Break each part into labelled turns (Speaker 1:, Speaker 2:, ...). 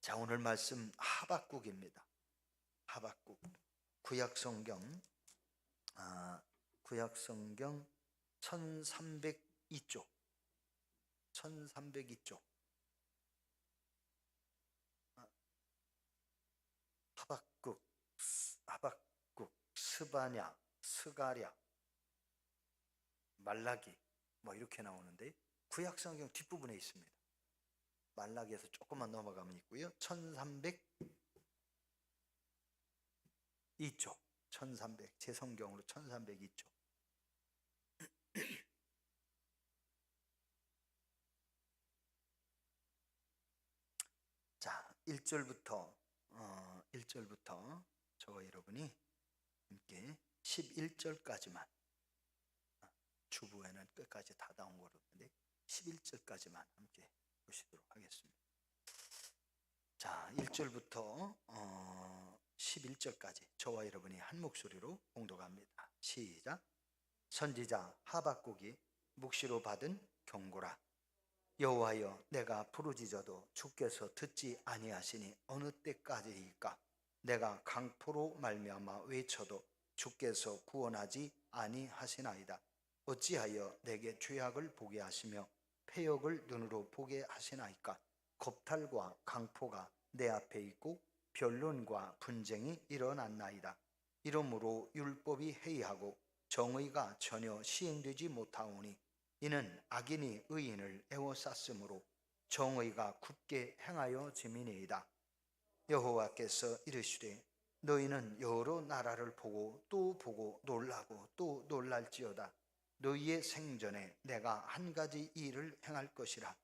Speaker 1: 자, 오늘 말씀 하박국입니다. 하박국. 구약성경 1302쪽 1302쪽 하박국, 스바냐, 스가랴, 말라기 이렇게 나오는데 구약성경 뒷부분에 있습니다. 말라기에서 조금만 넘어가면 있고요. 1302쪽 1300 제 성경으로 1302쪽. 자, 1절부터 저와 여러분이 함께 11절까지만, 주부에는 끝까지 다 나온 거로 있는데 11절까지만 함께 보시도록 하겠습니다. 자, 1절부터 11절까지 저와 여러분이 한 목소리로 봉독합니다. 시작. 선지자 하박국이 묵시로 받은 경고라. 여호와여, 내가 부르짖어도 주께서 듣지 아니하시니 어느 때까지이까? 내가 강포로 말미암아 외쳐도 주께서 구원하지 아니하시나이다. 어찌하여 내게 죄악을 보게 하시며 패역을 눈으로 보게 하시나이까? 겁탈과 강포가 내 앞에 있고 변론과 분쟁이 일어났나이다. 이러므로 율법이 해이하고 정의가 전혀 시행되지 못하오니 이는 악인이 의인을 에워쌌으므로 정의가 굳게 행하여 짐이니이다. 여호와께서 이르시되 너희는 여러 나라를 보고 또 보고 놀라고 또 놀랄지어다. 너희의 생전에 내가 한 가지 일을 행할 것이라.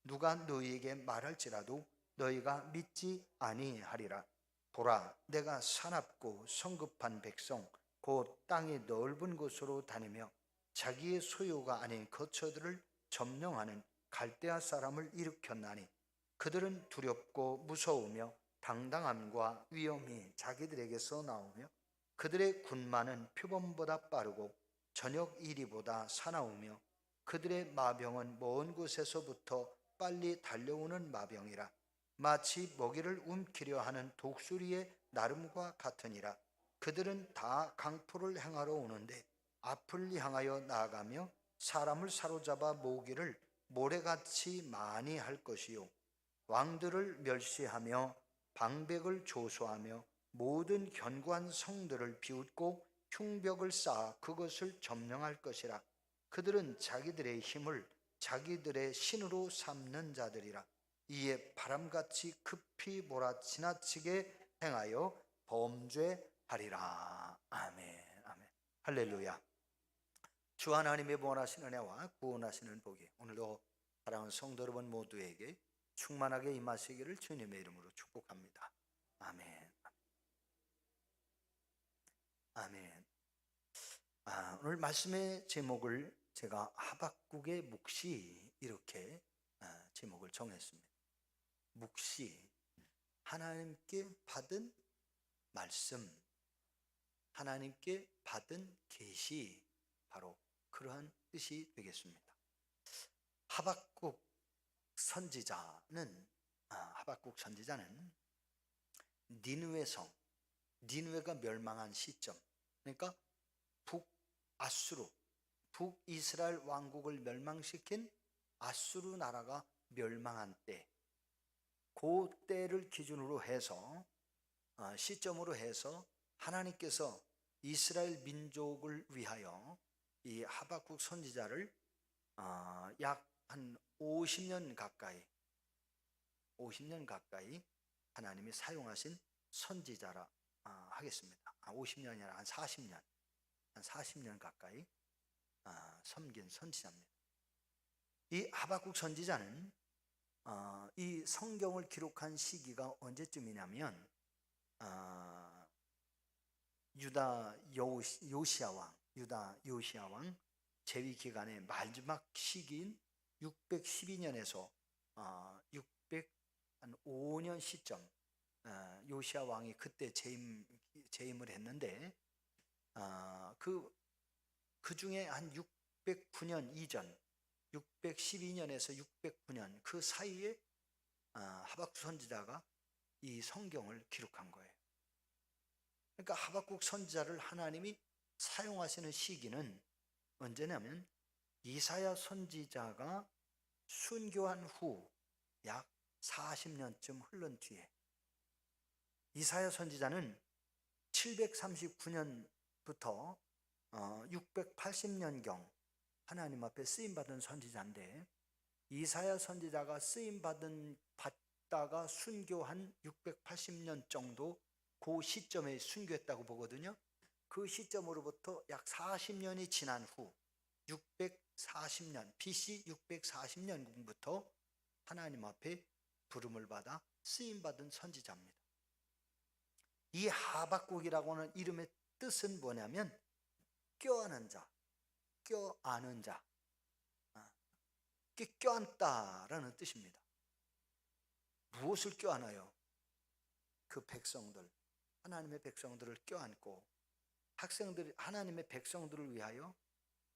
Speaker 1: 누가 너희에게 말할지라도 너희가 믿지 아니하리라. 보라, 내가 사납고 성급한 백성 곧 땅이 넓은 곳으로 다니며 자기의 소유가 아닌 거처들을 점령하는 갈대아 사람을 일으켰나니 그들은 두렵고 무서우며 당당함과 위엄이 자기들에게서 나오며 그들의 군마는 표범보다 빠르고 저녁 이리보다 사나우며 그들의 마병은 먼 곳에서부터 빨리 달려오는 마병이라. 마치 먹이를 움키려 하는 독수리의 나름과 같으니라. 그들은 다 강포를 행하러 오는데 앞을 향하여 나아가며 사람을 사로잡아 모으기를 모래같이 많이 할 것이요, 왕들을 멸시하며 방백을 조소하며 모든 견고한 성들을 비웃고 흉벽을 쌓아 그것을 점령할 것이라. 그들은 자기들의 힘을 자기들의 신으로 삼는 자들이라. 이에 바람같이 급히 몰아지나치게 행하여 범죄하리라. 아멘. 아멘. 할렐루야. 주 하나님의 무한하신 은혜와 구원하시는 복이 오늘도 사랑하는 성도 여러분 모두에게 충만하게 임하시기를 주님의 이름으로 축복합니다. 아멘. 아멘. 오늘 말씀의 제목을 제가 하박국의 묵시 이렇게 제목을 정했습니다. 묵시, 하나님께 받은 말씀, 하나님께 받은 계시, 바로 그러한 뜻이 되겠습니다. 하박국 선지자는 니느웨 성, 니느웨가 멸망한 시점, 그러니까 북이스라엘 왕국을 멸망시킨 아수르 나라가 멸망한 때, 그 때를 기준으로 해서 시점으로 해서 하나님께서 이스라엘 민족을 위하여 이 하박국 선지자를 약 한 50년 가까이 하나님이 사용하신 선지자라 하겠습니다. 50년이 아니라 한 40년 가까이 섬긴 선지자입니다. 이 하박국 선지자는 이 성경을 기록한 시기가 언제쯤이냐면 유다 요시야 왕 재위 기간의 마지막 시기인 612년에서 605년 시점, 요시야 왕이 그때 재임을 했는데 그 중에 한 609년 이전, 612년에서 609년 그 사이에 하박국 선지자가 이 성경을 기록한 거예요. 그러니까 하박국 선지자를 하나님이 사용하시는 시기는 언제냐면 이사야 선지자가 순교한 후 약 40년쯤 흐른 뒤에, 이사야 선지자는 739년부터 680년경 하나님 앞에 쓰임받은 선지자인데, 이사야 선지자가 받다가 순교한 680년 정도 그 시점에 순교했다고 보거든요. 그 시점으로부터 약 40년이 지난 후 640년 BC 640년부터 하나님 앞에 부름을 받아 쓰임받은 선지자입니다. 이 하박국이라고 하는 이름의 뜻은 뭐냐면 껴안은 자, 껴안은 자, 껴안다라는 뜻입니다. 무엇을 껴안아요? 그 백성들, 하나님의 백성들을 껴안고, 하나님의 백성들을 위하여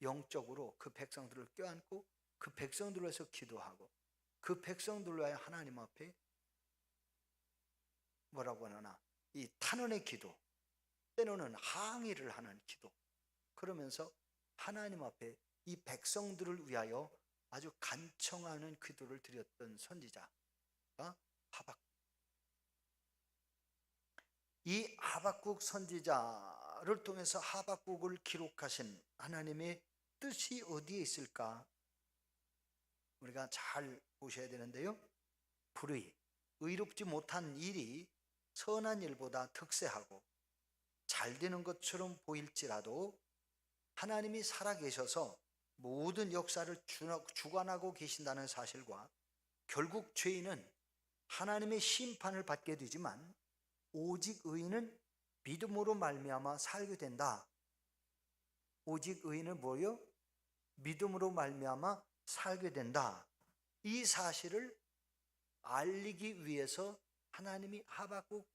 Speaker 1: 영적으로 그 백성들을 껴안고 그 백성들을 위해서 기도하고 그 백성들을 위하여 하나님 앞에 뭐라고 하나, 이 탄원의 기도, 때로는 항의를 하는 기도, 그러면서 하나님 앞에 이 백성들을 위하여 아주 간청하는 기도를 드렸던 선지자가 하박국. 이 하박국 선지자를 통해서 하박국을 기록하신 하나님의 뜻이 어디에 있을까? 우리가 잘 보셔야 되는데요. 불의, 의롭지 못한 일이 선한 일보다 득세하고 잘 되는 것처럼 보일지라도 하나님이 살아계셔서 모든 역사를 주관하고 계신다는 사실과, 결국 죄인은 하나님의 심판을 받게 되지만 오직 의인은 믿음으로 말미암아 살게 된다. 오직 의인은 뭐요? 믿음으로 말미암아 살게 된다. 이 사실을 알리기 위해서 하나님이 하박국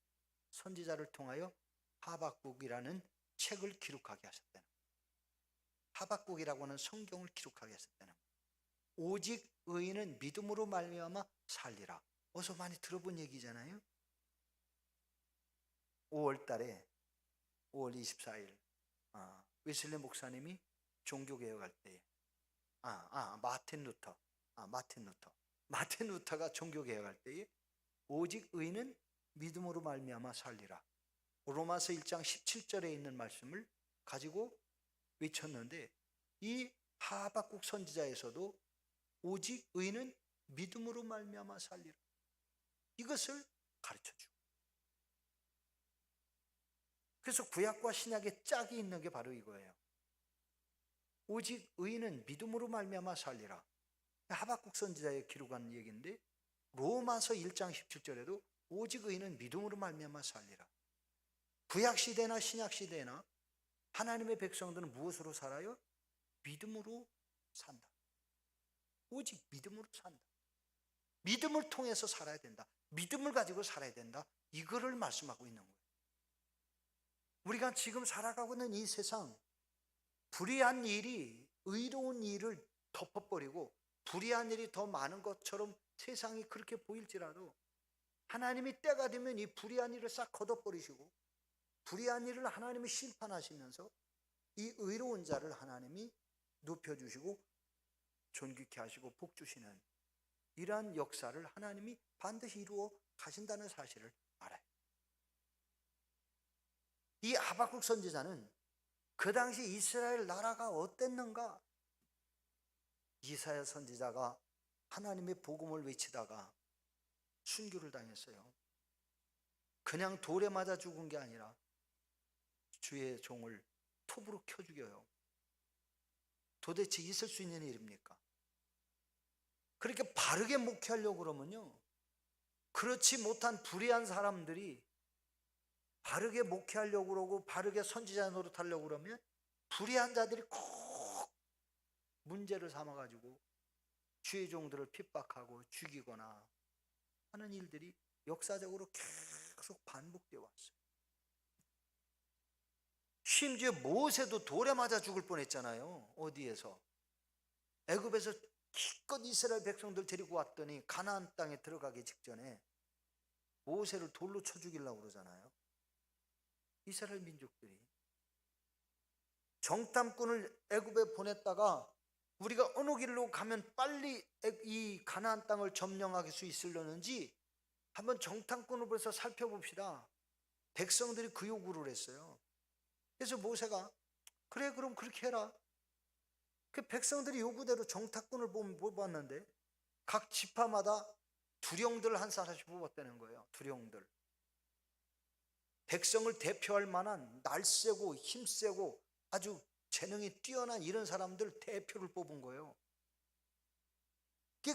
Speaker 1: 선지자를 통하여 하박국이라는 책을 기록하게 하셨다는 거예요. 하박국이라고 하는 성경을 기록하게 하셨다는 거예요. 오직 의인은 믿음으로 말미암아 살리라. 어서 많이 들어본 얘기잖아요. 5월 24일 웨슬리 목사님이 종교개혁할 때에 마틴 루터가 종교개혁할 때에 오직 의인은 믿음으로 말미암아 살리라, 로마서 1장 17절에 있는 말씀을 가지고 외쳤는데, 이 하박국 선지자에서도 오직 의인은 믿음으로 말미암아 살리라, 이것을 가르쳐주고, 그래서 구약과 신약의 짝이 있는 게 바로 이거예요. 오직 의인은 믿음으로 말미암아 살리라. 하박국 선지자의 기록한 얘기인데, 로마서 1장 17절에도 오직 의인은 믿음으로 말미암아 살리라. 구약 시대나 신약 시대나 하나님의 백성들은 무엇으로 살아요? 믿음으로 산다. 오직 믿음으로 산다. 믿음을 통해서 살아야 된다. 믿음을 가지고 살아야 된다. 이거를 말씀하고 있는 거예요. 우리가 지금 살아가고 있는 이 세상, 불의한 일이 의로운 일을 덮어버리고 불의한 일이 더 많은 것처럼 세상이 그렇게 보일지라도, 하나님이 때가 되면 이 불의한 일을 싹 걷어버리시고 불의한 일을 하나님이 심판하시면서 이 의로운 자를 하나님이 높여주시고 존귀케 하시고 복 주시는 이러한 역사를 하나님이 반드시 이루어 가신다는 사실을 알아요. 이 하박국 선지자는 그 당시 이스라엘 나라가 어땠는가? 이사야 선지자가 하나님의 복음을 외치다가 순교를 당했어요. 그냥 돌에 맞아 죽은 게 아니라 주의 종을 톱으로 켜 죽여요. 도대체 있을 수 있는 일입니까? 그렇게 바르게 목회하려고 그러면요, 그렇지 못한 불의한 사람들이 바르게 목회하려고 그러고 바르게 선지자 노릇하려고 그러면 불의한 자들이 꼭 문제를 삼아가지고 주의 종들을 핍박하고 죽이거나 하는 일들이 역사적으로 계속 반복되어 왔어요. 심지어 모세도 돌에 맞아 죽을 뻔했잖아요. 어디에서? 애굽에서 기껏 이스라엘 백성들 데리고 왔더니 가나안 땅에 들어가기 직전에 모세를 돌로 쳐 죽이려고 그러잖아요. 이스라엘 민족들이 정탐꾼을 애굽에 보냈다가 우리가 어느 길로 가면 빨리 이 가나안 땅을 점령할 수 있으려는지 한번 정탐꾼을 벌써 살펴봅시다. 백성들이 그 요구를 했어요. 그래서 모세가 그래 그럼 그렇게 해라. 그 백성들이 요구대로 정탐꾼을 뽑았는데 각 지파마다 두령들 한 사람씩 뽑았다는 거예요. 두령들. 백성을 대표할 만한 날쌔고 힘세고 아주 재능이 뛰어난 이런 사람들 대표를 뽑은 거예요.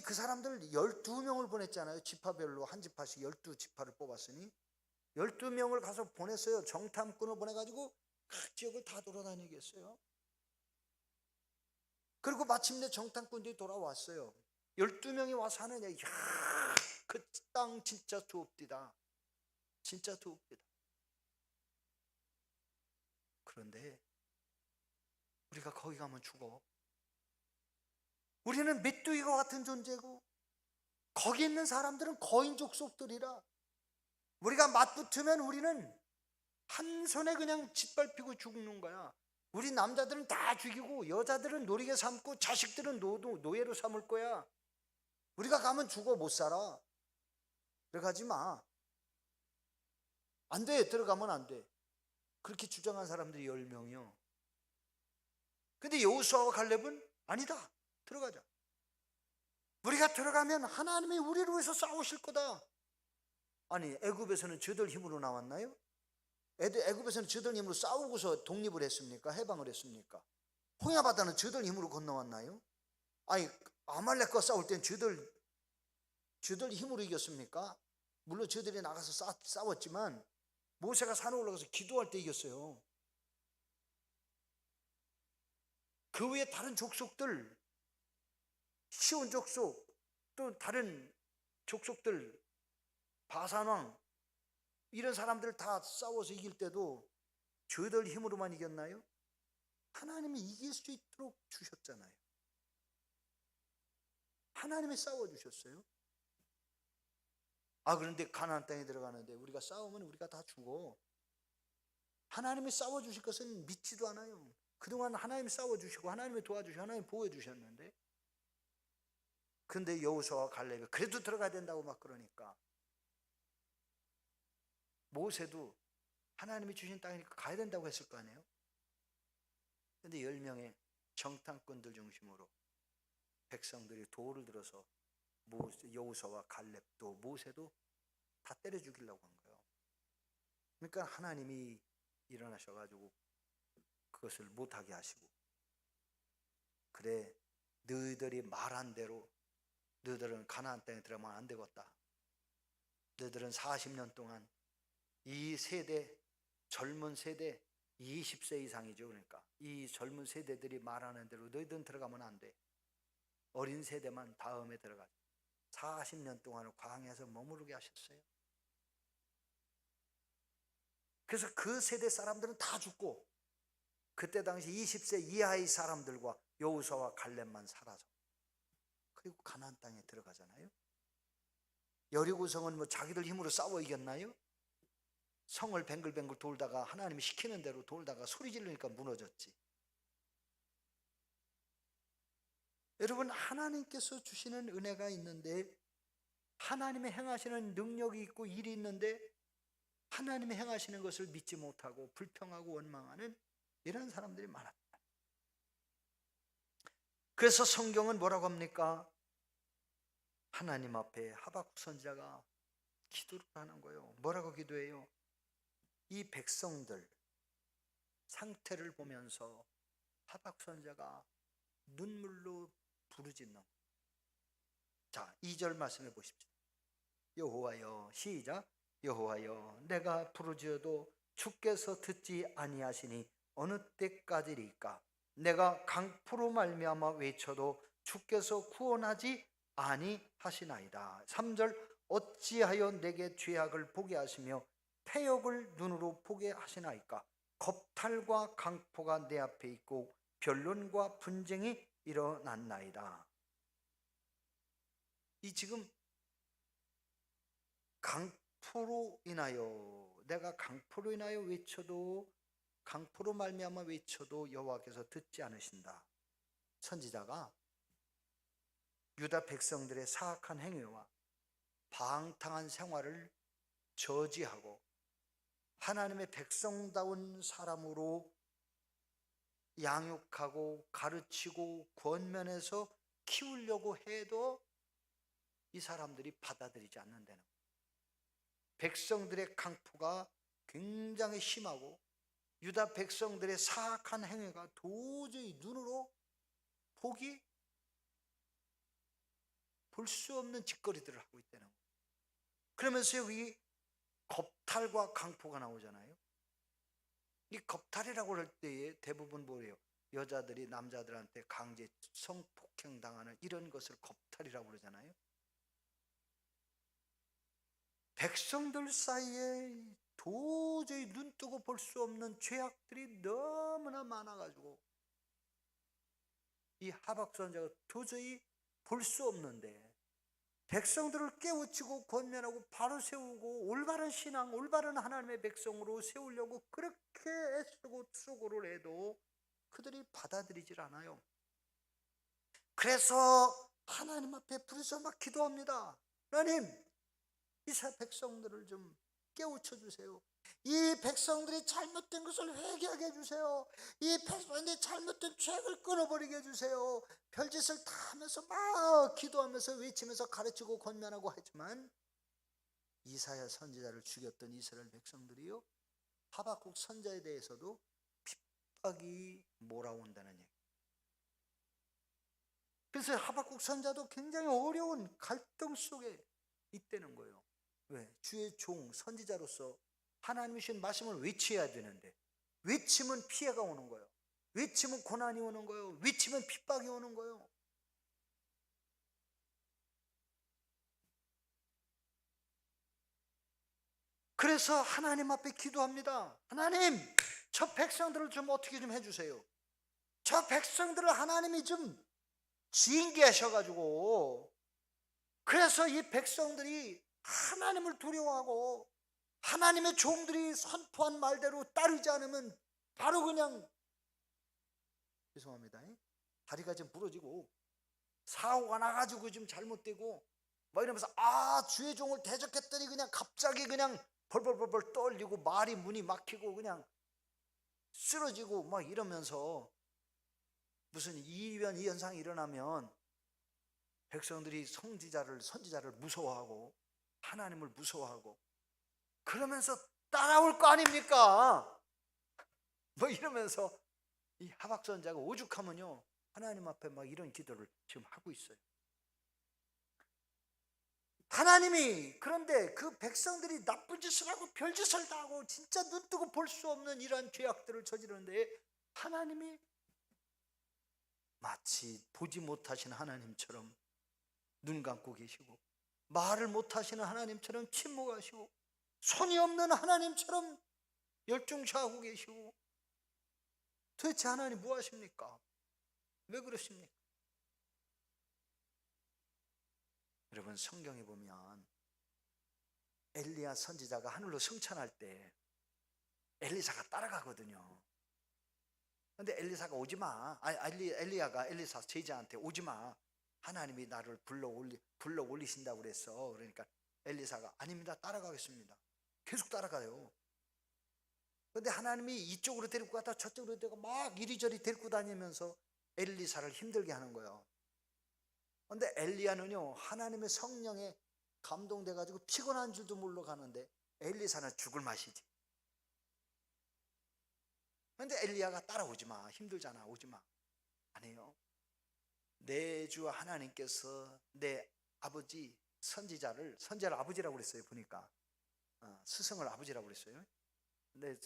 Speaker 1: 그 사람들 12명을 보냈잖아요. 지파별로 한 지파씩 12지파를 뽑았으니 12명을 가서 보냈어요. 정탐꾼을 보내가지고 각 지역을 다 돌아다니게 했어요. 그리고 마침내 정탐꾼들이 돌아왔어요. 12명이 와서 하느냐, 이야, 그 땅 진짜 두옵디다. 진짜 두옵디다. 그런데 우리가 거기 가면 죽어. 우리는 메뚜기와 같은 존재고 거기 있는 사람들은 거인 족속들이라 우리가 맞붙으면 우리는 한 손에 그냥 짓밟히고 죽는 거야. 우리 남자들은 다 죽이고 여자들은 노리게 삼고 자식들은 노예로 삼을 거야. 우리가 가면 죽어, 못 살아. 들어가지 마. 안 돼. 들어가면 안 돼. 그렇게 주장한 사람들이 10명이요. 근데 여호수아와 갈렙은 아니다. 들어가자. 우리가 들어가면 하나님이 우리를 위해서 싸우실 거다. 아니, 애굽에서는 저들 힘으로 나왔나요? 애굽에서는 저들 힘으로 싸우고서 독립을 했습니까? 해방을 했습니까? 홍해 바다는 저들 힘으로 건너왔나요? 아니, 아말렉과 싸울 땐 저들 힘으로 이겼습니까? 물론 저들이 나가서 싸웠지만 모세가 산에 올라가서 기도할 때 이겼어요. 그 외에 다른 족속들, 시온 족속, 또 다른 족속들, 바산왕, 이런 사람들 다 싸워서 이길 때도 저들 힘으로만 이겼나요? 하나님이 이길 수 있도록 주셨잖아요. 하나님이 싸워주셨어요. 그런데 가나안 땅에 들어가는데 우리가 싸우면 우리가 다 죽어. 하나님이 싸워주실 것은 믿지도 않아요. 그동안 하나님이 싸워주시고 하나님이 도와주시고 하나님이 보호해주셨는데, 근데 여호수아와 갈렙이 그래도 들어가야 된다고 막 그러니까 모세도 하나님이 주신 땅이니까 가야 된다고 했을 거 아니에요. 근데 10명의 정탐꾼들 중심으로 백성들이 돌을 들어서 여호수아와 갈렙도 모세도 다 때려 죽이려고 한 거예요. 그러니까 하나님이 일어나셔가지고 그것을 못하게 하시고, 그래 너희들이 말한 대로 너희들은 가나안 땅에 들어가면 안 되겠다. 너희들은 40년 동안 이 세대, 젊은 세대 20세 이상이죠. 그러니까 이 젊은 세대들이 말하는 대로 너희들은 들어가면 안 돼. 어린 세대만 다음에 들어가자. 40년 동안을 광야에서 머무르게 하셨어요. 그래서 그 세대 사람들은 다 죽고 그때 당시 20세 이하의 사람들과 여호수아와 갈렙만 살아서 그리고 가나안 땅에 들어가잖아요. 여리고성은 뭐 자기들 힘으로 싸워 이겼나요? 성을 뱅글뱅글 돌다가 하나님이 시키는 대로 돌다가 소리 지르니까 무너졌지. 여러분, 하나님께서 주시는 은혜가 있는데, 하나님의 행하시는 능력이 있고 일이 있는데 하나님의 행하시는 것을 믿지 못하고 불평하고 원망하는 이런 사람들이 많았다. 그래서 성경은 뭐라고 합니까? 하나님 앞에 하박국 선지자가 기도를 하는 거예요. 뭐라고 기도해요? 이 백성들 상태를 보면서 하박국 선지자가 눈물로 부르짖는. 자, 2절 말씀해 보십시오. 여호와여, 시작. 여호와여, 내가 부르짖어도 주께서 듣지 아니하시니 어느 때까지리까? 내가 강포로 말미암아 외쳐도 주께서 구원하지 아니하시나이다. 3절, 어찌하여 내게 죄악을 보게 하시며 패역을 눈으로 보게 하시나이까? 겁탈과 강포가 내 앞에 있고 변론과 분쟁이 일어났나이다. 이 지금 강포로 인하여, 내가 강포로 인하여 외쳐도, 강포로 말미암아 외쳐도 여호와께서 듣지 않으신다. 선지자가 유다 백성들의 사악한 행위와 방탕한 생활을 저지하고 하나님의 백성다운 사람으로 양육하고 가르치고 권면해서 키우려고 해도 이 사람들이 받아들이지 않는다는 거예요. 백성들의 강포가 굉장히 심하고 유다 백성들의 사악한 행위가 도저히 눈으로 볼 수 없는 짓거리들을 하고 있다는 거예요. 그러면서 여기 겁탈과 강포가 나오잖아요. 이 겁탈이라고 할 때에 대부분 뭐예요? 여자들이 남자들한테 강제 성폭행 당하는 이런 것을 겁탈이라고 그러잖아요. 백성들 사이에 도저히 눈뜨고 볼 수 없는 죄악들이 너무나 많아가지고 이 하박국 선지자가 도저히 볼 수 없는데 백성들을 깨우치고 권면하고 바로 세우고 올바른 신앙, 올바른 하나님의 백성으로 세우려고 그렇게 애쓰고 수고를 해도 그들이 받아들이질 않아요. 그래서 하나님 앞에 부르짖어 막 기도합니다. 하나님, 이 백성들을 좀 깨우쳐 주세요. 이 백성들이 잘못된 것을 회개하게 해주세요. 이 백성들이 잘못된 죄를 끊어버리게 해주세요. 별짓을 다 하면서 막 기도하면서 외치면서 가르치고 권면하고 하지만 이사야 선지자를 죽였던 이스라엘 백성들이요, 하박국 선지자에 대해서도 핍박이 몰아온다는 얘기. 그래서 하박국 선지자도 굉장히 어려운 갈등 속에 있다는 거예요. 왜? 주의 종 선지자로서 하나님이 주신 말씀을 외쳐야 되는데 외치면 피해가 오는 거예요. 외치면 고난이 오는 거예요. 외치면 핍박이 오는 거예요. 그래서 하나님 앞에 기도합니다. 하나님, 저 백성들을 좀 어떻게 좀 해주세요. 저 백성들을 하나님이 좀 징계 하셔가지고, 그래서 이 백성들이 하나님을 두려워하고 하나님의 종들이 선포한 말대로 따르지 않으면 바로 그냥, 죄송합니다, 다리가 좀 부러지고 사고가 나가지고 좀 잘못되고 막 이러면서 주의 종을 대적했더니 그냥 갑자기 그냥 벌벌벌벌 떨리고 말이 문이 막히고 그냥 쓰러지고 막 이러면서 무슨 이변 이 현상이 일어나면 백성들이 선지자를 무서워하고 하나님을 무서워하고 그러면서 따라올 거 아닙니까? 뭐 이러면서 이 하박국 선지자가 오죽하면요 하나님 앞에 막 이런 기도를 지금 하고 있어요. 하나님이 그런데 그 백성들이 나쁜 짓을 하고 별짓을 다 하고 진짜 눈뜨고 볼 수 없는 이러한 죄악들을 저지르는데 하나님이 마치 보지 못하신 하나님처럼 눈 감고 계시고 말을 못하시는 하나님처럼 침묵하시고 손이 없는 하나님처럼 열중샤하고 계시고 도대체 하나님 뭐 하십니까? 왜 그러십니까? 여러분 성경에 보면 엘리야 선지자가 하늘로 승천할 때 엘리사가 따라가거든요. 근데 엘리사가 오지마, 엘리야가 엘리사 제자한테 오지마, 하나님이 나를 불러 올리신다고 그랬어. 그러니까 엘리사가 아닙니다, 따라가겠습니다. 계속 따라가요. 근데 하나님이 이쪽으로 데리고 갔다 저쪽으로 데리고 막 이리저리 데리고 다니면서 엘리사를 힘들게 하는 거예요. 근데 엘리야는요 하나님의 성령에 감동돼 가지고 피곤한 줄도 모르고 가는데 엘리사는 죽을 맛이지. 근데 엘리야가 따라오지 마, 힘들잖아, 오지 마. 안 해요. 내 주 하나님께서 내 아버지 선지자를 아버지라고 그랬어요. 보니까 스승을 아버지라고 그랬어요. 근데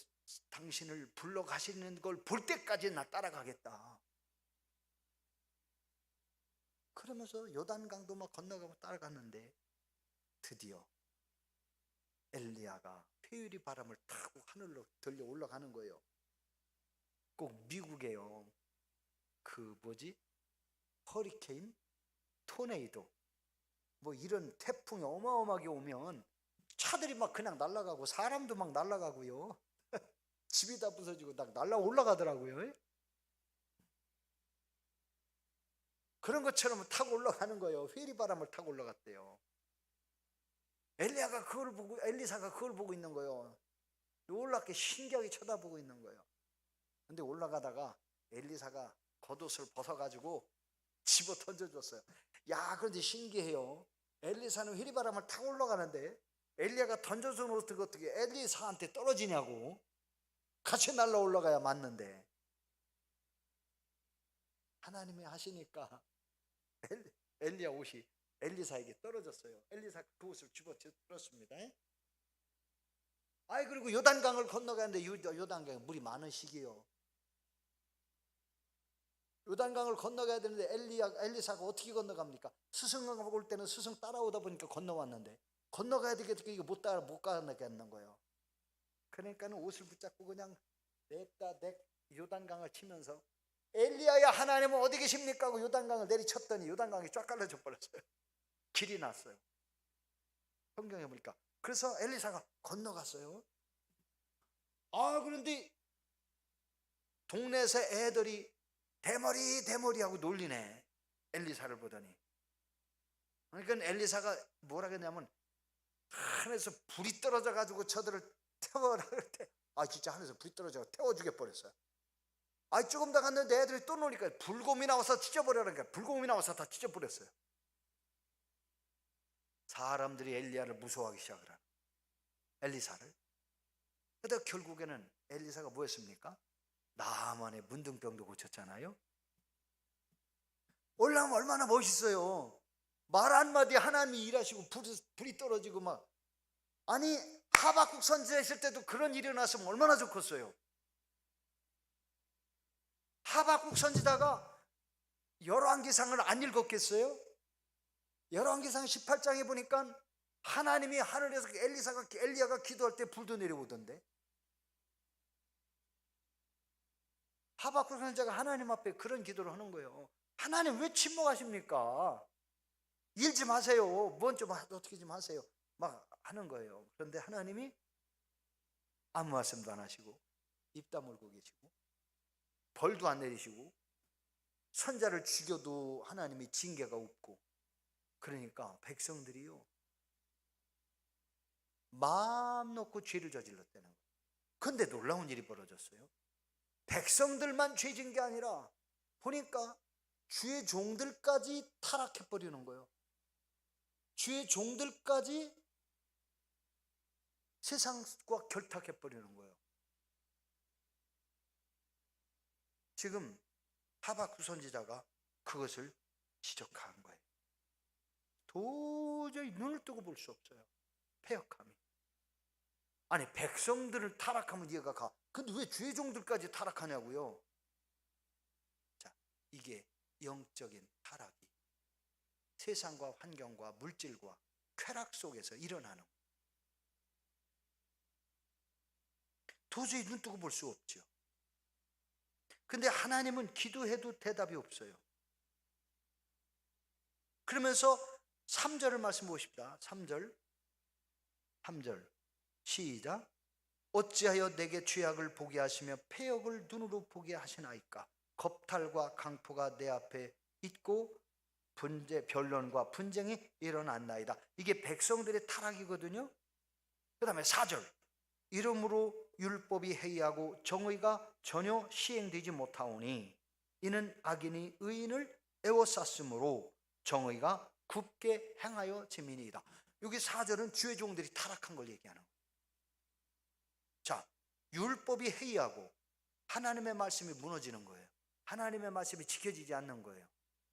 Speaker 1: 당신을 불러 가시는 걸 볼 때까지 나 따라가겠다. 그러면서 요단강도 막 건너가고 따라갔는데 드디어 엘리야가 페유리 바람을 타고 하늘로 들려 올라가는 거예요. 꼭 미국에요 허리케인, 토네이도 뭐 이런 태풍이 어마어마하게 오면 차들이 막 그냥 날아가고 사람도 막 날아가고요. 집이 다 부서지고 막 날아 올라가더라고요. 그런 것처럼 타고 올라가는 거예요. 회리바람을 타고 올라갔대요. 엘리사가 그걸 보고 있는 거예요. 놀랍게 신기하게 쳐다보고 있는 거예요. 근데 올라가다가 엘리사가 겉옷을 벗어가지고 집어 던져줬어요. 야, 그런데 신기해요. 엘리사는 회리바람을 타고 올라가는데 엘리야가 던져준 옷이 어떻게 엘리사한테 떨어지냐고. 같이 날라 올라가야 맞는데 하나님이 하시니까 엘리야 옷이 엘리사에게 떨어졌어요. 엘리사 그 옷을 집어들었습니다. 그리고 요단강을 건너가는데 요단강에 물이 많은 시기요. 요단강을 건너가야 되는데 엘리사가 어떻게 건너갑니까? 스승을 올 때는 스승 따라오다 보니까 건너왔는데 건너가야 되겠다. 이거 못 건너겠는 거예요. 그러니까는 옷을 붙잡고 그냥 요단강을 치면서 엘리야야, 하나님은 어디 계십니까? 하고 요단강을 내리쳤더니 요단강이 쫙 갈라져 버렸어요. 길이 났어요. 성경에 보니까. 그래서 엘리사가 건너갔어요. 그런데 동네에서 애들이 대머리 하고 놀리네. 엘리사를 보더니. 그러니까 엘리사가 뭐라 그랬냐면 하늘에서 불이 떨어져 가지고 저들을 태워라 그럴 때 진짜 하늘에서 불이 떨어져 태워 죽여 버렸어요. 조금 더 갔는데 애들이 또 노니까 불곰이 나와서 찢어버려라니까 불곰이 나와서 다 찢어버렸어요. 사람들이 엘리야를 무서워하기 시작을 하는 엘리사를. 그러다 결국에는 엘리사가 뭐였습니까? 나만의 문둥병도 고쳤잖아요. 올라오면 얼마나 멋있어요. 말 한마디 하나님이 일하시고 불이 떨어지고 막. 하박국 선지자 있을 때도 그런 일이 일어났으면 얼마나 좋겠어요. 하박국 선지자가 열왕기상을 안 읽었겠어요? 열왕기상 18장에 보니까 하나님이 하늘에서 엘리야가 기도할 때 불도 내려오던데. 하박국 선지자가 하나님 앞에 그런 기도를 하는 거예요. 하나님 왜 침묵하십니까? 일 좀 하세요. 어떻게 좀 하세요. 막 하는 거예요. 그런데 하나님이 아무 말씀도 안 하시고 입 다물고 계시고 벌도 안 내리시고 선자를 죽여도 하나님이 징계가 없고. 그러니까 백성들이요 마음 놓고 죄를 저질렀다는 거예요. 그런데 놀라운 일이 벌어졌어요. 백성들만 죄진 게 아니라 보니까 주의 종들까지 타락해버리는 거예요. 주의 종들까지 세상과 결탁해버리는 거예요. 지금 하박국 선지자가 그것을 지적한 거예요. 도저히 눈을 뜨고 볼 수 없어요. 패역함이. 백성들을 타락하면 이해가 가. 근데 왜 주의 종들까지 타락하냐고요. 자, 이게 영적인 타락이 세상과 환경과 물질과 쾌락 속에서 일어나는 거예요. 도저히 눈 뜨고 볼 수 없죠. 근데 하나님은 기도해도 대답이 없어요. 그러면서 3절을 말씀 보십시다. 3절 시작. 어찌하여 내게 죄악을 보게 하시며 패역을 눈으로 보게 하시나이까. 겁탈과 강포가 내 앞에 있고 변론과 분쟁이 일어났나이다. 이게 백성들의 타락이거든요. 그 다음에 4절. 이러므로 율법이 해이하고 정의가 전혀 시행되지 못하오니 이는 악인이 의인을 애워쌌으므로 정의가 굽게 행하여 지민이다. 여기 4절은 주의 종들이 타락한 걸 얘기하는 거예요. 자, 율법이 해이하고 하나님의 말씀이 무너지는 거예요. 하나님의 말씀이 지켜지지 않는 거예요.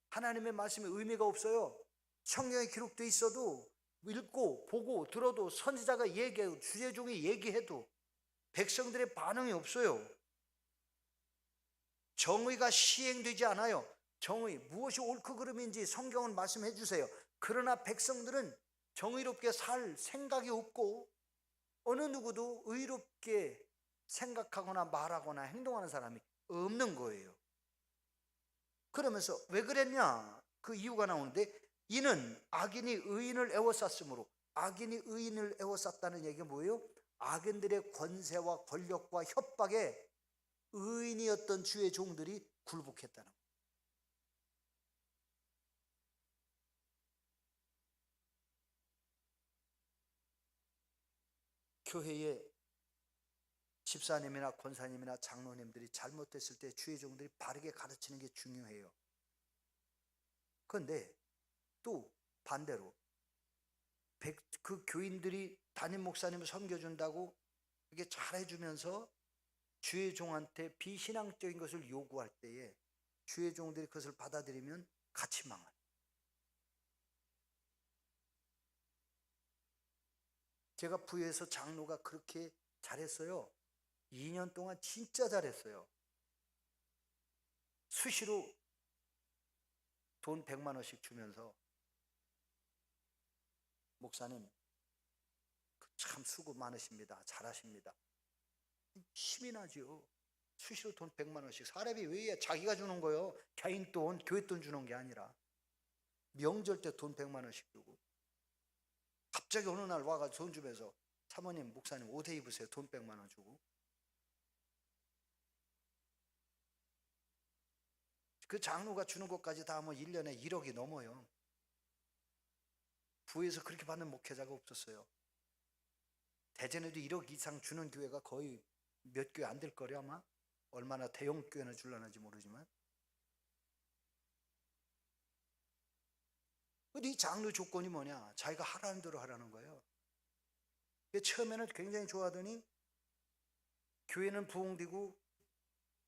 Speaker 1: 하나님의 말씀에 의미가 없어요. 성경에 기록되어 있어도 읽고 보고 들어도 선지자가 얘기해도 주의 종이 얘기해도 백성들의 반응이 없어요. 정의가 시행되지 않아요. 정의, 무엇이 옳고 그름인지 성경은 말씀해 주세요. 그러나 백성들은 정의롭게 살 생각이 없고 어느 누구도 의롭게 생각하거나 말하거나 행동하는 사람이 없는 거예요. 그러면서 왜 그랬냐? 그 이유가 나오는데 이는 악인이 의인을 애워쌌으므로 악인이 의인을 에워쌌다는 얘기가 뭐예요? 악인들의 권세와 권력과 협박에 의인이었던 주의 종들이 굴복했다는 거예요. 교회에 집사님이나 권사님이나 장로님들이 잘못했을 때 주의 종들이 바르게 가르치는 게 중요해요. 그런데 또 반대로 그 교인들이 담임 목사님을 섬겨준다고 이게 잘해주면서 주의 종한테 비신앙적인 것을 요구할 때에 주의 종들이 그것을 받아들이면 같이 망해요. 제가 부에서 장로가 그렇게 잘했어요. 2년 동안 진짜 잘했어요. 수시로 돈 100만 원씩 주면서 목사님 참 수고 많으십니다. 잘하십니다. 힘이 나죠. 수시로 돈 100만 원씩. 사람이 왜 자기가 주는 거예요? 개인 돈, 교회 돈 주는 게 아니라 명절 때 돈 100만 원씩 주고 갑자기 어느 날 와가지고 돈 주면서 사모님 목사님 옷 입으세요. 돈 100만 원 주고. 그 장로가 주는 것까지 다 하면 1년에 1억이 넘어요. 부에서 그렇게 받는 목회자가 없었어요. 대전에도 1억 이상 주는 교회가 거의 몇 교회 안 될 거려 아마. 얼마나 대형 교회는 줄라는지 모르지만. 근데 이 장로 조건이 뭐냐? 자기가 하라는 대로 하라는 거예요. 처음에는 굉장히 좋아하더니 교회는 부흥되고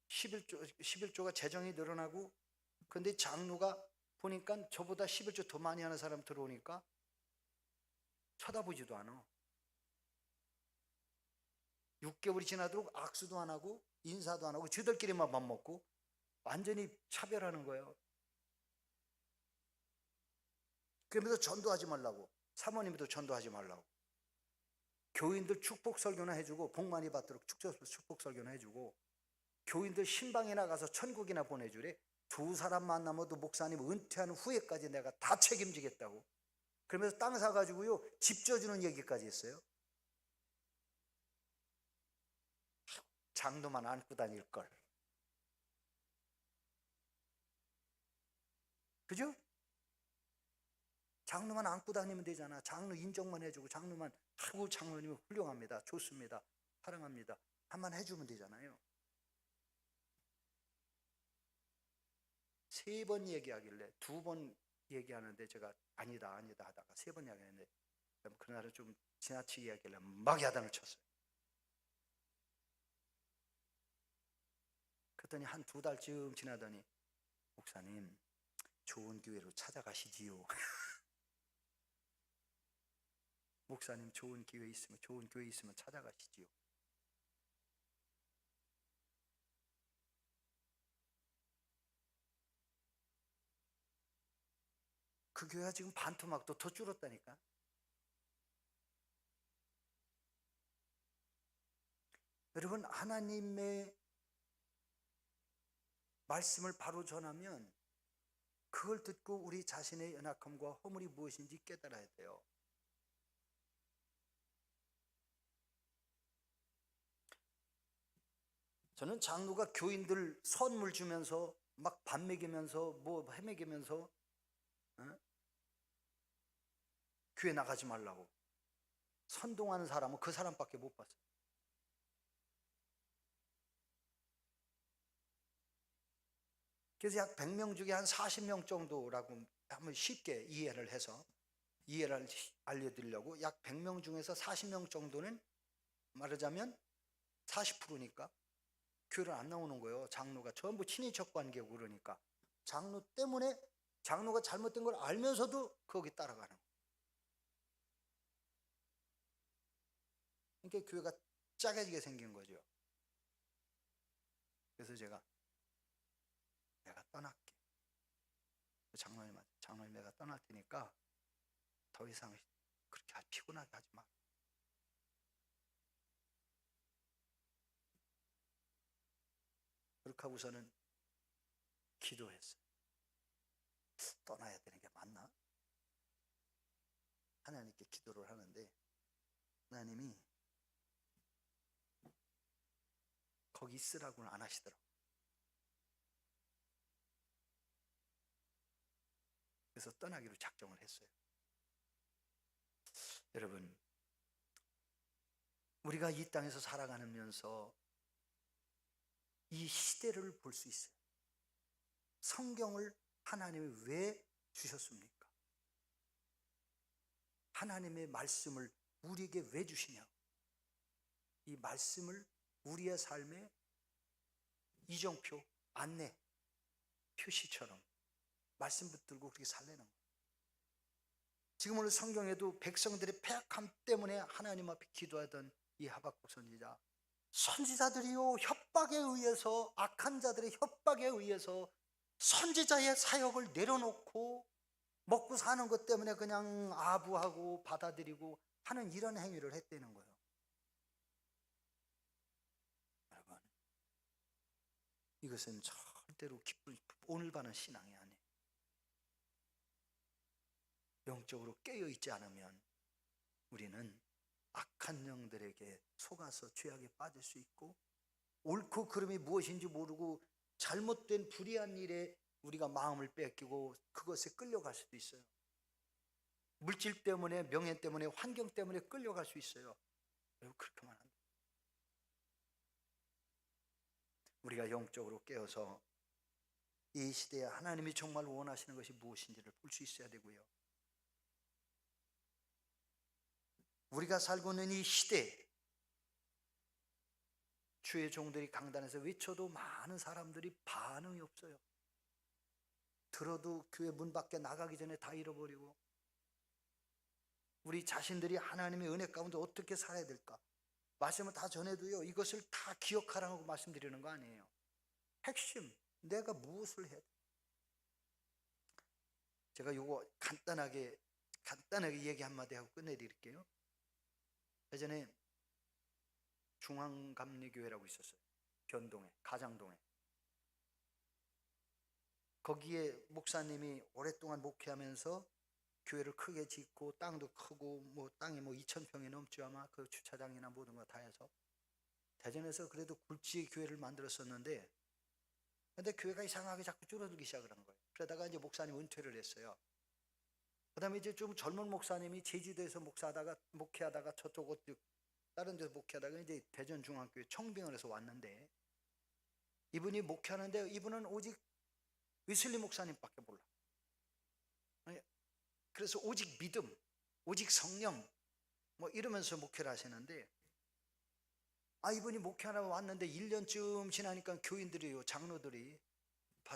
Speaker 1: 11조가 재정이 늘어나고, 근데 장로가 보니까 저보다 11조 더 많이 하는 사람 들어오니까 쳐다보지도 않아. 6개월이 지나도록 악수도 안 하고 인사도 안 하고 저들끼리만 밥 먹고 완전히 차별하는 거예요. 그러면서 전도하지 말라고, 사모님도 전도하지 말라고, 교인들 축복 설교나 해주고 복 많이 받도록 축복 설교나 해주고, 교인들 신방에 나가서 천국이나 보내주래. 2사람 만나면도 목사님 은퇴한 후에까지 내가 다 책임지겠다고. 그러면서 땅 사가지고요 집 져주는 얘기까지 했어요. 장로만 안고 다닐 걸. 그죠? 장로만 안고 다니면 되잖아. 장로 인정만 해주고 장로만 하고 장로님은 훌륭합니다. 좋습니다. 사랑합니다. 한번 해주면 되잖아요. 3번 얘기하길래 2번 얘기하는데 제가 아니다 하다가 3번 이야기했는데 그날은 좀 지나치게 하길래 막 야단을 쳤어요. 그랬더니 한 2달쯤 지나더니 목사님 좋은 교회로 찾아가시지요. 목사님 좋은 교회 있으면 찾아가시지요. 그 교회가 지금 반토막도 더 줄었다니까. 여러분, 하나님의 말씀을 바로 전하면 그걸 듣고 우리 자신의 연약함과 허물이 무엇인지 깨달아야 돼요. 저는 장로가 교인들 선물 주면서 막 밥 먹이면서 뭐 헤매기면서 교회 나가지 말라고 선동하는 사람은 그 사람밖에 못 봤어요. 그래서 약 100명 중에 한 40명 정도라고 한번 쉽게 이해를 알려드리려고, 약 100명 중에서 40명 정도는 말하자면 40%니까 교회를 안 나오는 거예요. 장로가 전부 친인척 관계고 그러니까. 장로 때문에 장로가 잘못된 걸 알면서도 거기 따라가는 거예요. 그러니까 교회가 짜게지게 생긴 거죠. 그래서 내가 떠날게. 장로님 내가 떠날 테니까 더 이상 그렇게 피곤하게 하지 마. 그렇게 하고서는 기도했어요. 떠나야 되는 게 맞나? 하나님께 기도를 하는데 하나님이 거기 있으라고는 안 하시더라고요. 그래서 떠나기로 작정을 했어요. 여러분, 우리가 이 땅에서 살아가면서 이 시대를 볼 수 있어요. 성경을 하나님이 왜 주셨습니까? 하나님의 말씀을 우리에게 왜 주시냐? 이 말씀을 우리의 삶의 이정표, 안내, 표시처럼 말씀 붙들고 그렇게 살려는 거예요. 지금 오늘 성경에도 백성들의 패악함 때문에 하나님 앞에 기도하던 이 하박국 선지자, 선지자들이요 협박에 의해서, 악한 자들의 협박에 의해서 선지자의 사역을 내려놓고 먹고 사는 것 때문에 그냥 아부하고 받아들이고 하는 이런 행위를 했다는 거예요. 여러분, 이것은 절대로 기쁜 오늘 바는 신앙이 아니에요. 영적으로 깨어있지 않으면 우리는 악한 영들에게 속아서 죄악에 빠질 수 있고, 옳고 그름이 무엇인지 모르고 잘못된 불의한 일에 우리가 마음을 뺏기고 그것에 끌려갈 수도 있어요. 물질 때문에, 명예 때문에, 환경 때문에 끌려갈 수 있어요. 여러분, 그렇게만 안 돼요. 우리가 영적으로 깨어서 이 시대에 하나님이 정말 원하시는 것이 무엇인지를 볼 수 있어야 되고요. 우리가 살고 있는 이 시대, 주의 종들이 강단에서 외쳐도 많은 사람들이 반응이 없어요. 들어도 교회 문 밖에 나가기 전에 다 잃어버리고, 우리 자신들이 하나님의 은혜 가운데 어떻게 살아야 될까? 말씀을 다 전해도요, 이것을 다 기억하라고 말씀드리는 거 아니에요. 핵심, 내가 무엇을 해야 돼? 제가 요거 간단하게 얘기 한마디 하고 끝내드릴게요. 예전에 중앙감리교회라고 있었어요. 변동에, 가장동에. 거기에 목사님이 오랫동안 목회하면서 교회를 크게 짓고 땅도 크고 뭐 땅이 뭐 2,000평이 넘죠. 아마 그 주차장이나 모든 거 다 해서 대전에서 그래도 굴지의 교회를 만들었었는데, 근데 교회가 이상하게 자꾸 줄어들기 시작을 한 거예요. 그러다가 이제 목사님 은퇴를 했어요. 그 다음에 이제 좀 젊은 목사님이 제주도에서 목회하다가 저쪽 다른 데서 목회하다가 이제 대전중앙교회 청빙원에서 왔는데, 이분이 목회하는데 이분은 오직 웨슬리 목사님밖에 몰라. 그래서 오직 믿음, 오직 성령 뭐 이러면서 목회를 하시는데, 이분이 목회하러 왔는데 1년쯤 지나니까 교인들이요, 장로들이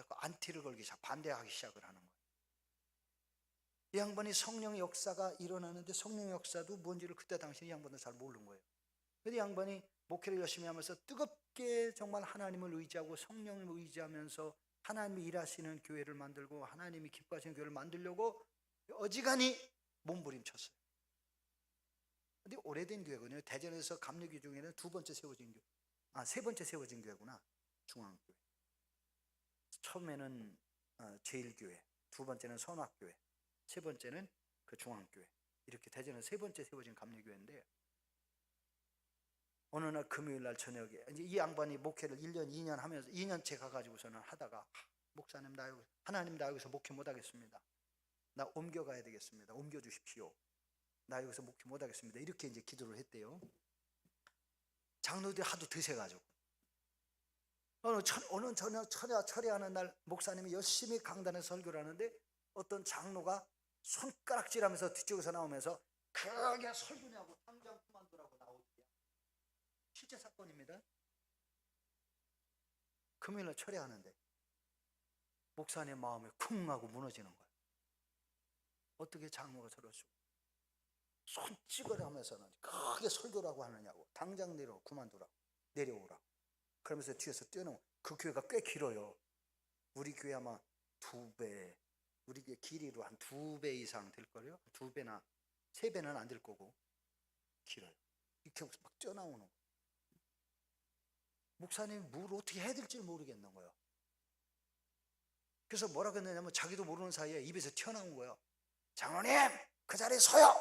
Speaker 1: 안티를 걸기 시작, 반대하기 시작을 하는 거예요. 이 양반이 성령의 역사가 일어나는데 성령의 역사도 뭔지를 그때 당시 이 양반은 잘 모르는 거예요. 그런데 이 양반이 목회를 열심히 하면서 뜨겁게 정말 하나님을 의지하고 성령을 의지하면서 하나님이 일하시는 교회를 만들고 하나님이 기뻐하시는 교회를 만들려고 어지간히 몸부림쳤어요. 근데 오래된 교회거든요. 대전에서 감리교 중에는 세 번째 세워진 교회구나. 중앙교회. 처음에는 제일교회, 두 번째는 선악교회, 세 번째는 그 중앙교회. 이렇게 대전에서 세 번째 세워진 감리교회인데, 어느 날 금요일 날 저녁에 이제 이 양반이 목회를 1년, 2년 하면서 2년째 가가지고서는 하다가, 목사님 하나님 나 여기서 목회 못하겠습니다. 나 옮겨가야 되겠습니다. 옮겨주십시오. 나 여기서 목회 못하겠습니다. 이렇게 이제 기도를 했대요. 장로들이 하도 드세가지고 어느 저녁 철회하는 날 목사님이 열심히 강단에 설교를 하는데 어떤 장로가 손가락질하면서 뒤쪽에서 나오면서 크게 설교냐고 당장 그만두라고 나오더래요. 실제 사건입니다. 금요일날 철회하는데 목사님 마음이 쿵 하고 무너지는 거예요. 어떻게 장로가 저럴 수, 손찌거리 하면서는 크게 설교를 하고 하느냐고, 당장 그만두라고, 내려오라고. 그러면서 뒤에서 뛰어넘어. 그 교회가 꽤 길어요. 우리 교회 아마 2배, 우리 교회 길이로 한 2배 이상 될 거예요. 2배나 3배는 안 될 거고 길어요. 이렇게 막 뛰어나오는 거예요. 목사님이 뭘 어떻게 해야 될지 모르겠는 거예요. 그래서 뭐라고 했느냐면 자기도 모르는 사이에 입에서 튀어나온 거예요. 장로님, 그 자리에 서요.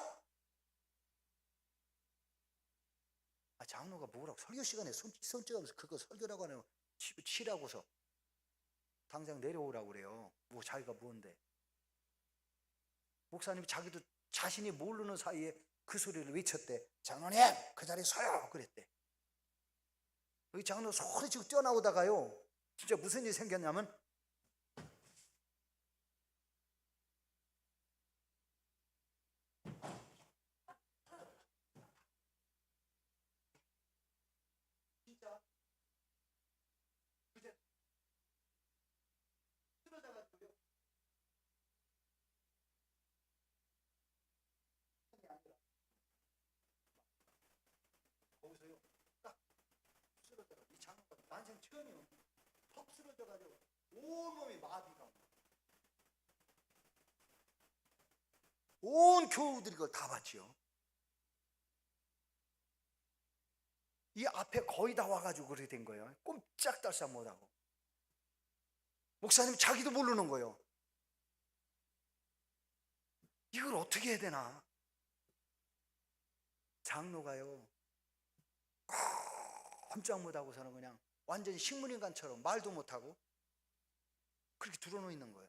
Speaker 1: 장로가 뭐라고 설교 시간에 손짓하면서 그거 설교라고 하네요. 치라고서 당장 내려오라고 그래요. 뭐 자기가 뭔데. 목사님이 자기도 자신이 모르는 사이에 그 소리를 외쳤대. 장로님 그 자리에 서요 그랬대. 여기 장로 소리치고 뛰어나오다가요 진짜 무슨 일이 생겼냐면 진짜 그제 쓰러져가지고요. 거기서요 딱 쓰러져가 이 장로가 난생 처음이에요. 턱 쓰러져가지고 온몸이 마비가 온 교우들이 그걸 다 봤지요. 이 앞에 거의 다 와가지고 그렇게 된 거예요. 꼼짝달싹 못하고. 목사님 자기도 모르는 거예요. 이걸 어떻게 해야 되나. 장로가요 꼼짝 못하고서는 그냥 완전히 식물인간처럼 말도 못하고 그렇게 들어놓여 있는 거예요.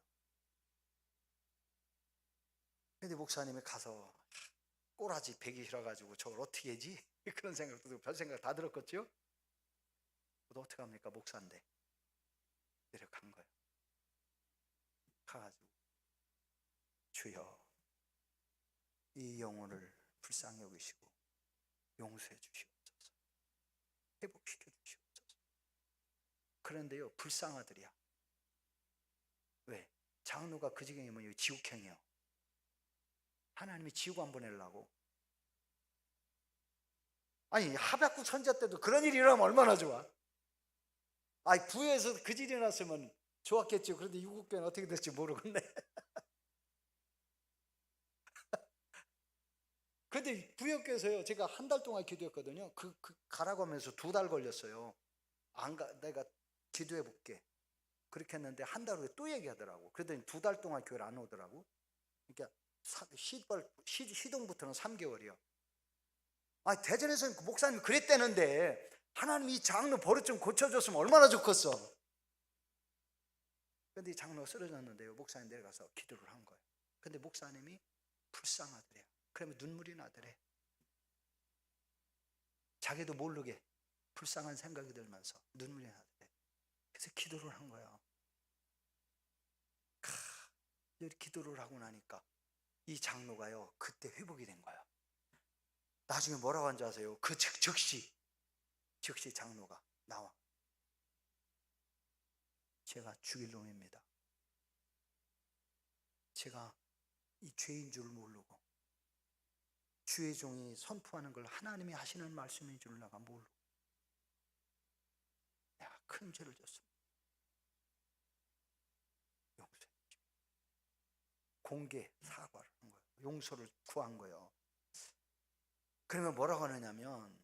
Speaker 1: 근데 목사님이 가서 꼬라지 베기 싫어가지고 저걸 어떻게 하지? 그런 생각도 들고 별 생각 다 들었겠죠? 어떻게 합니까? 목사인데 내려간 거예요. 가가지고 주여 이 영혼을 불쌍히 여기시고 용서해 주시옵소서, 회복시켜 주시옵소서. 그런데요 불쌍하더랴. 왜? 장로가 그 지경이면 지옥행이요. 하나님이 지옥 안 보내려고. 아니 하박국 선지자 때도 그런 일이 일어나면 얼마나 좋아. 아니 부에서 그 일이 일어났으면 좋았겠죠. 그런데 유국교회는 어떻게 될지 모르겠네. 근데 부역교회에서요 제가 한 달 동안 기도했거든요. 그 가라고 하면서 2달 걸렸어요. 안 가, 내가 기도해 볼게 그렇게 했는데 한 달 후에 또 얘기하더라고. 그러더니 2달 동안 교회를 안 오더라고. 그러니까 시동부터는 3개월이요. 아 대전에서는 목사님이 그랬다는데 하나님 이 장로 버릇 좀 고쳐줬으면 얼마나 좋겠어. 근데 이 장로가 쓰러졌는데요 목사님 내려가서 기도를 한 거예요. 근데 목사님이 불쌍하더래요. 그러면 눈물이 나더래. 자기도 모르게 불쌍한 생각이 들면서 눈물이 나더래. 그래서 기도를 한 거예요. 이렇게 기도를 하고 나니까 이 장로가요 그때 회복이 된 거예요. 나중에 뭐라고 한지 아세요? 그 즉시 장로가 나와. 제가 죽일 놈입니다. 제가 이 죄인 줄 모르고 주의 종이 선포하는 걸 하나님이 하시는 말씀인 줄 내가 모르고 내가 큰 죄를 졌습니다. 용서해 주십시오. 공개 사과를 한 거예요. 용서를 구한 거예요. 그러면 뭐라고 하느냐면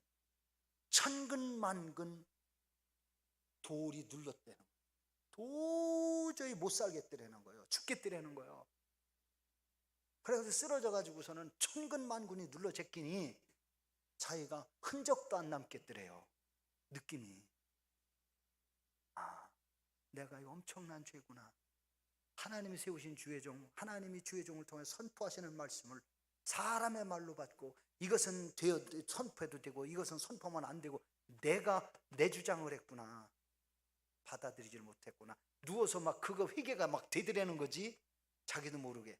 Speaker 1: 천근만근 돌이 눌렀대는 거예요. 도저히 못 살겠더라는 거예요. 죽겠더라는 거예요. 그래서 쓰러져 가지고서는 천근만근이 눌러 제끼니 자기가 흔적도 안 남겠더래요. 느낌이. 아, 내가 이 엄청난 죄구나. 하나님이 세우신 주의 종, 하나님이 주의 종을 통해 선포하시는 말씀을 사람의 말로 받고 이것은 선포해도 되고 이것은 선포하면 안 되고 내가 내 주장을 했구나. 받아들이질 못했구나. 누워서 막 그거 회개가 막 되더라는 거지. 자기도 모르게.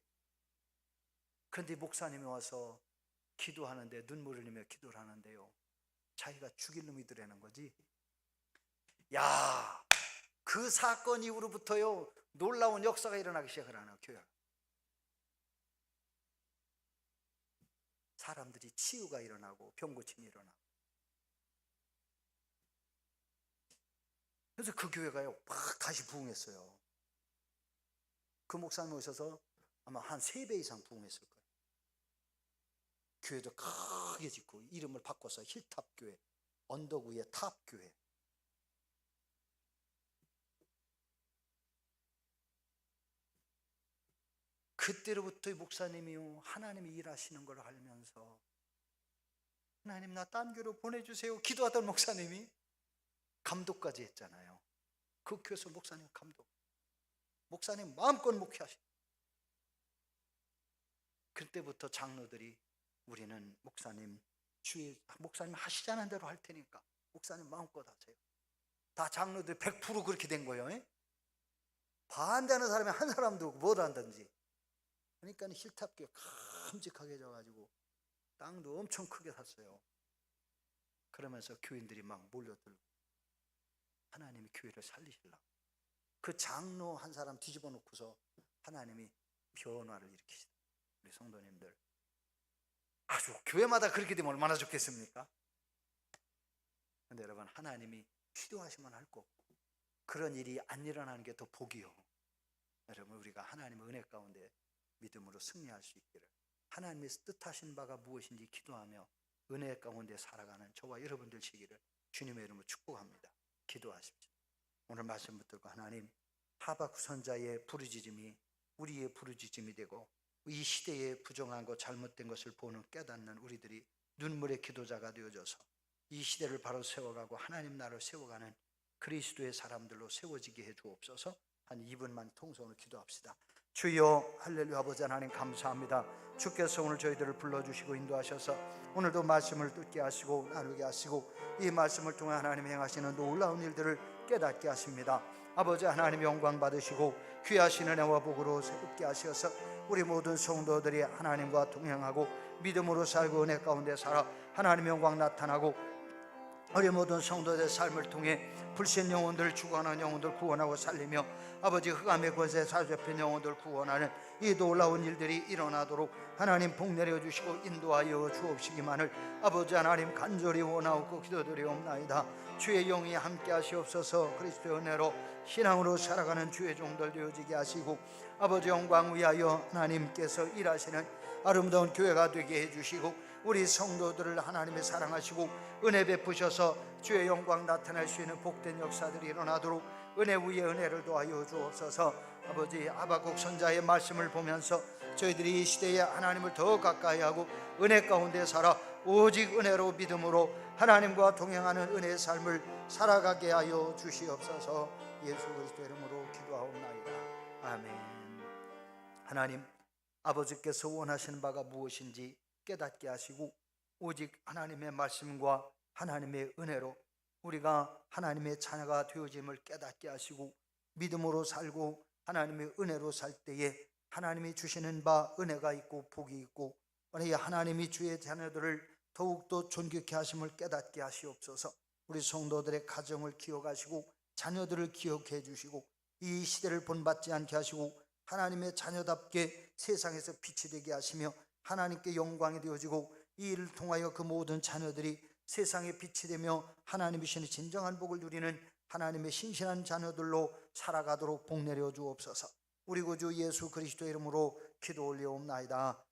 Speaker 1: 그런데 목사님이 와서 기도하는데 눈물을 흘리며 기도를 하는데요 자기가 죽일 놈이더라는 거지. 야, 그 사건 이후로부터요 놀라운 역사가 일어나기 시작을 하나 교회. 사람들이 치유가 일어나고 병고침이 일어나고. 그래서 그 교회가요 막 다시 부흥했어요. 그 목사님 오셔서 아마 한 3배 이상 부흥했을 거예요. 교회도 크게 짓고 이름을 바꿔서 힐탑교회, 언덕 위의 탑교회. 그때로부터 목사님이요 하나님이 일하시는 걸 알면서 하나님 나 딴 교로 보내주세요 기도하던 목사님이 감독까지 했잖아요. 그 교회에서 목사님 감독, 목사님 마음껏 목회하시. 그때부터 장로들이 우리는 목사님 목사님 하시자는 대로 할 테니까 목사님 마음껏 하세요. 다 장로들 100% 그렇게 된 거예요. 반대하는 사람이 한 사람도 못 한다든지. 그러니까 힐탑교회 큼직하게 져가지고 땅도 엄청 크게 샀어요. 그러면서 교인들이 막 몰려들고 하나님이 교회를 살리시려고 그 장로 한 사람 뒤집어 놓고서 하나님이 변화를 일으키시다. 우리 성도님들 아주 교회마다 그렇게 되면 얼마나 좋겠습니까? 근데 여러분 하나님이 필요하시면 할 거 없고 그런 일이 안 일어나는 게 더 복이요. 여러분 우리가 하나님의 은혜 가운데 믿음으로 승리할 수 있기를 하나님의 뜻하신 바가 무엇인지 기도하며 은혜 가운데 살아가는 저와 여러분들 시기를 주님의 이름으로 축복합니다. 기도하십시오. 오늘 말씀 붙들고 하나님 하박국 선자의 부르짖음이 우리의 부르짖음이 되고 이 시대의 부정한 것 잘못된 것을 보는 깨닫는 우리들이 눈물의 기도자가 되어져서 이 시대를 바로 세워가고 하나님 나라를 세워가는 그리스도의 사람들로 세워지게 해 주옵소서. 한 2분만 통성으로 기도합시다. 주여 할렐루야. 아버지 하나님 감사합니다. 주께서 오늘 저희들을 불러주시고 인도하셔서 오늘도 말씀을 듣게 하시고 나누게 하시고 이 말씀을 통해 하나님 행하시는 놀라운 일들을 깨닫게 하십니다. 아버지 하나님 영광 받으시고 귀하신 은혜와 복으로 새롭게 하셔서 우리 모든 성도들이 하나님과 동행하고 믿음으로 살고 은혜 가운데 살아 하나님의 영광 나타나고 우리 모든 성도들의 삶을 통해 불신 영혼들 죽어가는 영혼들 구원하고 살리며 아버지 흑암의 권세에 사로잡힌 영혼들 구원하는 이 놀라운 일들이 일어나도록 하나님 복 내려주시고 인도하여 주옵시기만을 아버지 하나님 간절히 원하옵고 기도드리옵나이다. 주의 영이 함께 하시옵소서. 그리스도의 은혜로 신앙으로 살아가는 주의 종들 되어지게 하시고 아버지 영광 위하여 하나님께서 일하시는 아름다운 교회가 되게 해주시고 우리 성도들을 하나님의 사랑하시고 은혜 베푸셔서 주의 영광 나타낼 수 있는 복된 역사들이 일어나도록 은혜 위에 은혜를 더하여 주옵소서. 아버지 하박국 선자의 말씀을 보면서 저희들이 이 시대에 하나님을 더 가까이 하고 은혜 가운데 살아 오직 은혜로 믿음으로 하나님과 동행하는 은혜의 삶을 살아가게 하여 주시옵소서. 예수 그리스도 이름으로 기도하옵나이다. 아멘. 하나님 아버지께서 원하시는 바가 무엇인지 깨닫게 하시고 오직 하나님의 말씀과 하나님의 은혜로 우리가 하나님의 자녀가 되어짐을 깨닫게 하시고 믿음으로 살고 하나님의 은혜로 살 때에 하나님이 주시는 바 은혜가 있고 복이 있고 우리 하나님이 주의 자녀들을 더욱더 존귀케 하심을 깨닫게 하시옵소서. 우리 성도들의 가정을 기억하시고 자녀들을 기억해 주시고 이 시대를 본받지 않게 하시고 하나님의 자녀답게 세상에서 빛이 되게 하시며 하나님께 영광이 되어지고 이 일을 통하여 그 모든 자녀들이 세상에 빛이 되며 하나님이시는 진정한 복을 누리는 하나님의 신실한 자녀들로 살아가도록 복 내려 주옵소서. 우리 구주 예수 그리스도의 이름으로 기도 올려옵나이다.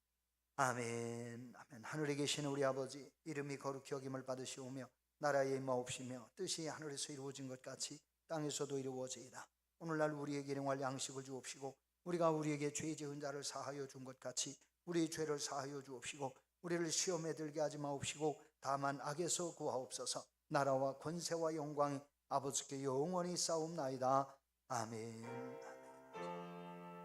Speaker 1: 아멘. 아멘. 하늘에 계시는 우리 아버지 이름이 거룩히 여김을 받으시오며 나라에 임하옵시며 뜻이 하늘에서 이루어진 것 같이 땅에서도 이루어지이다. 오늘날 우리에게 일용할 양식을 주옵시고 우리가 우리에게 죄 지은 자를 사하여 준 것 같이 우리의 죄를 사하여 주옵시고 우리를 시험에 들게 하지 마옵시고 다만 악에서 구하옵소서. 나라와 권세와 영광이 아버지께 영원히 싸움나이다. 아멘.